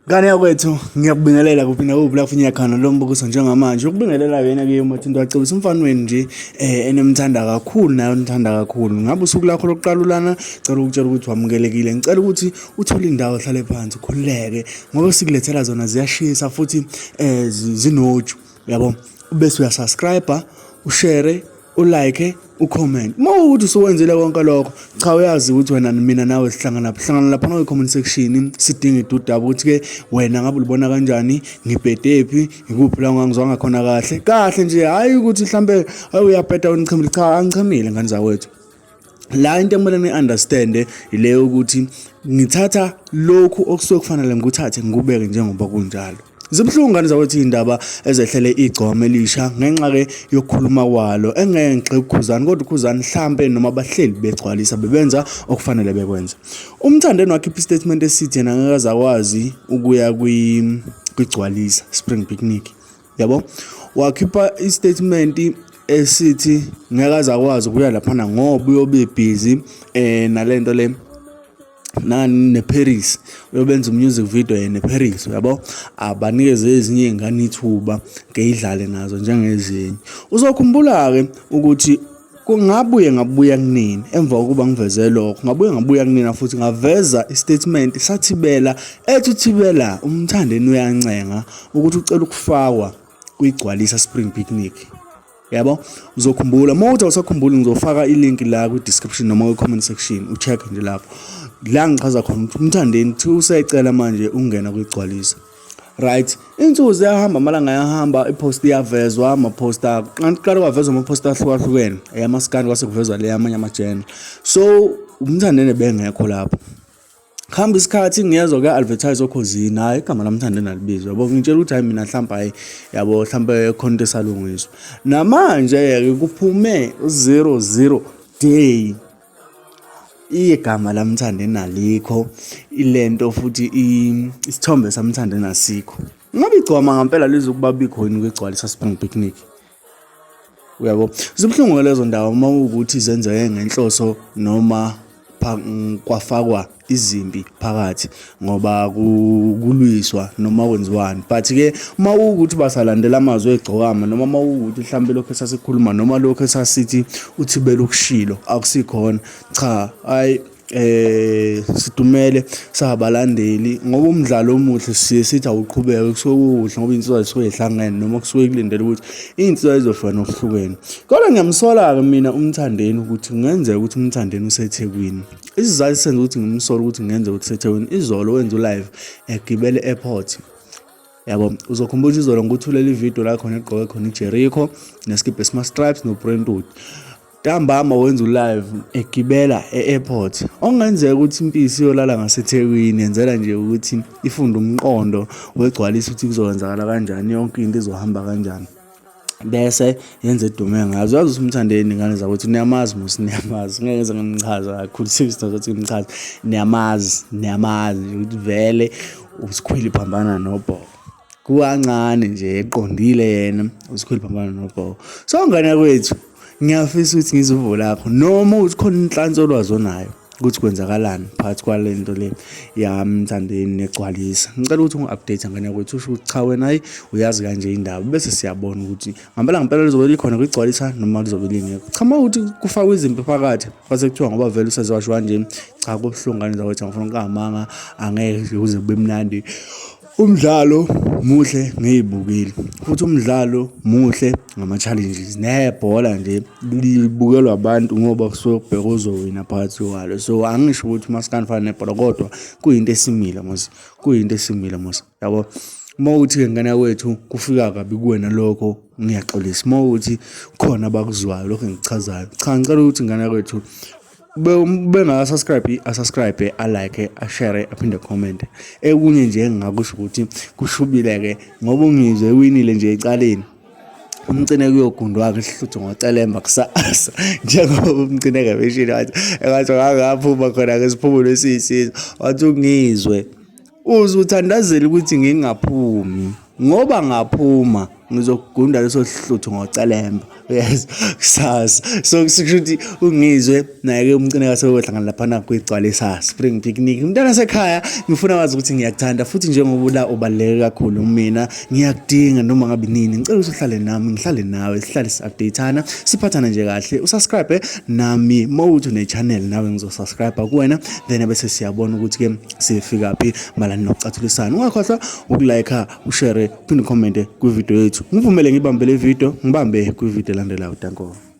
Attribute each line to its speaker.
Speaker 1: Ngane yakwethu ngiyakubingelela kuphinda kuplatform yakhona lo mbukiso njengamanje ukubingelela yena ke uMathindi wacebisa umfana wenu nje enemthanda kakhulu nayo nithanda kakhulu ngabe usuku lakho lokuqala ulana cela ukutshela ukuthi wamukelekile ngicela ukuthi uthole indawo hlale phansi ukhululeke ngoba sikulethela zona ziyashisa futhi zinoju yabo bese uyasubscribe ushare ulike ucomment mawuthi usowenzile konke lokho cha uyazi ukuthi wena mina nawe sihlangana lapha no comment section sidinga idudaba ukuthi ke wena ngabe ulibona kanjani ngibhedephi ngikuphi la ngangizwanga khona kahle nje hayi ukuthi mhlambe uyabheda uNcimbi cha angichamile ngane zawethu la into emele ni-understand ileyo ukuthi ngithatha lokhu okusuke kufanele ngikuthathe ngikubeke njengoba kunjalo zibhlungu ngane zawethu indaba ezehlele igcoma elisha ngenxa ke yokukhuluma kwalo engeke ngixeke uKhuzani kodwa uKhuzani mhlambe noma abahleli begcwalisa bebenza okufanele bekwenza umthandeni wakhe istatement esithi yena ngeke azakwazi ukuya kwigcwalisa spring picnic yabo wakhipha istatement esithi ngeke azakwazi ukuya lapha ngoba uyobe busy nalento le eParis uyobenza music video eParis yabo abanikeze ezinye ingane ithuba ngeyidlale nazo njengezinye uzokhumbula ke ukuthi ngabuya kunini emva kokuba ngiveze lokho ngabuya kunina futhi ngaveza istatement sathibela ethibela umthandeni uyancenga ukuthi ucela ukufakwa kuyigcwalisa spring picnic yabo uzokhumbula mawuthi awusakhumbuli ngizofaka ilink la ku description noma ku comment section ucheck nje lapho la ngichaza khona ukuthi umthandeni thi usayicela manje ungena kwigcwalisa right insuku ziyahamba malanga yahamba ipost yavezwa ama-poster qala kwavezwa ama-poster ahlukahlukene eyamaskani kwase kuvezwa le yamanye amajene so umthandeni bengekho lapho khamba isikhathi ngiyezwa ke advertise kaKhuzani hayi igama lamthandeni alibizwa yabo ngitshela ukuthi hayi mina mhlamba hayi yabo mhlamba content esalungiswa namanje ke kuphume 00 day igama lamthandeni alikho ilento futhi isithombe samthandeni asikho ngabe igcoma ngempela lizokuba bikhona kwigcwalisa spring picnic uyabo zibhlungu lezo ndawo uma ukuthi zenzeke ngenhloso noma kwafakwa izimpi phakathi ngoba kulwiswa noma kwenziwani but ke uma ukuthi basalandela amazwi eGcokama noma uma ukuthi mhlambe lokho esasikhuluma noma lokho esasithi uthibela ukushilo akusikhona cha hayi sidumele sabalandeli ngoba umdlalo omuhle sithi awuqhubeke kusukuhle ngoba insizwa zisuke ehlangene noma kusuke kulindele ukuthi insizwa izofika nokuhlukene kodwa ngiyamsola ke mina umthandeni ukuthi ngenzeka ukuthi umthandeni useThekwini isizathu senza ukuthi ngimsola ukuthi ngenze ukuthi useThekwini izolo wenza ulive egibele airport yabo uzokhumbula izolo ngikuthulela ivideo la khona egqoke khona iJericho neskipe esma stripes no Brentwood ntambama wenza ulive egibela eairport ongenzeka ukuthi impisi yolala ngaseThekwini yenzela nje ukuthi ifunde umqondo wegcwalisa ukuthi kuzokwenzakala kanjani yonke into izohamba kanjani bese yenze edume ngazo yazi umthandeni ngane zakuthi niyamazi niyamazi ngeke ngimchaza kakhulu sister ukuthi ngimchaza niyamazi ukuthi vele usikhwili phambana noBho kuwancane nje eqondile yena usikhwili phambana noBho so ngane kwethu ngiyafisa ukuthi ngizuvula lapho noma uthi khona inhlanzo lwazonayo ukuthi kwenzakalani phakathi kwalento le yamthandeni negcwalisa ngicela ukuthi ungi-update ngane kwethu usho ukuthi cha wena hayi uyazi kanje indaba bese siyabona ukuthi ngempela lizobe likhona kwigcwalisa noma lizobe lingekho cha mawuthi kufakwa izimpi phakathi kwase kuthiwa ngoba vele usezwasho kanje cha kubuhlungu ngane zawethu ngifuna ukungamanga angeke uze kube mnandi umdlalo muhle ngiyibukile futhi umdlalo muhle ngama-challenges nebhola nje libukelwa abantu ngoba kusuke kubhekozwe wina phakathi kwalo so angisho ukuthi masikani fana nebhola kodwa kuyinto esimile mos yabo uma uthi ngane yakwethu kufika kabi kuwena lokho ngiyaxolisa uma uthi khona abakuzwayo lokho engichazayo cha ngicela ukuthi ngane yakwethu subscribe alike ashare aphinde comment ekunye nje engakusho ukuthi kushubileke ngoba ungizwe winile nje ecaleni umcine kuyogundwa ke sihluthu ngocelemba kusasa njengoba umcine beshini wathi ngaphuma khona ke siphumulo esiyisizwe wathi ungizwe uzuthandazela ukuthi ngingaphumi ngoba ngaphuma ngizokugunda leso sihluthu ngocelemba. Yes, kusasa. So kusho ukuthi ungizwe naye-ke umcine kaseyohlangana laphana kwigcwala spring picnic. Umntana sekhaya ngifuna wazi ukuthi ngiyakuthanda futhi njengoba la ubaluleke kakhulu mina ngiyakudinga noma ngabe nini ngicela ukuthi uhlale nami ngihlale nawe sihlale si-updateana siphathana nje kahle usubscribe nami mawuthi une-channel nawe ngizosubscribe kuwena then bese siyabona ukuthi-ke sifika phi malani nokucathulisana. Ungakhohlwa ukulike ushare uphinde ucommente kwivideo yethu ngivumele ngibambe le video ngibambe kwivideo elandelayo. Danko.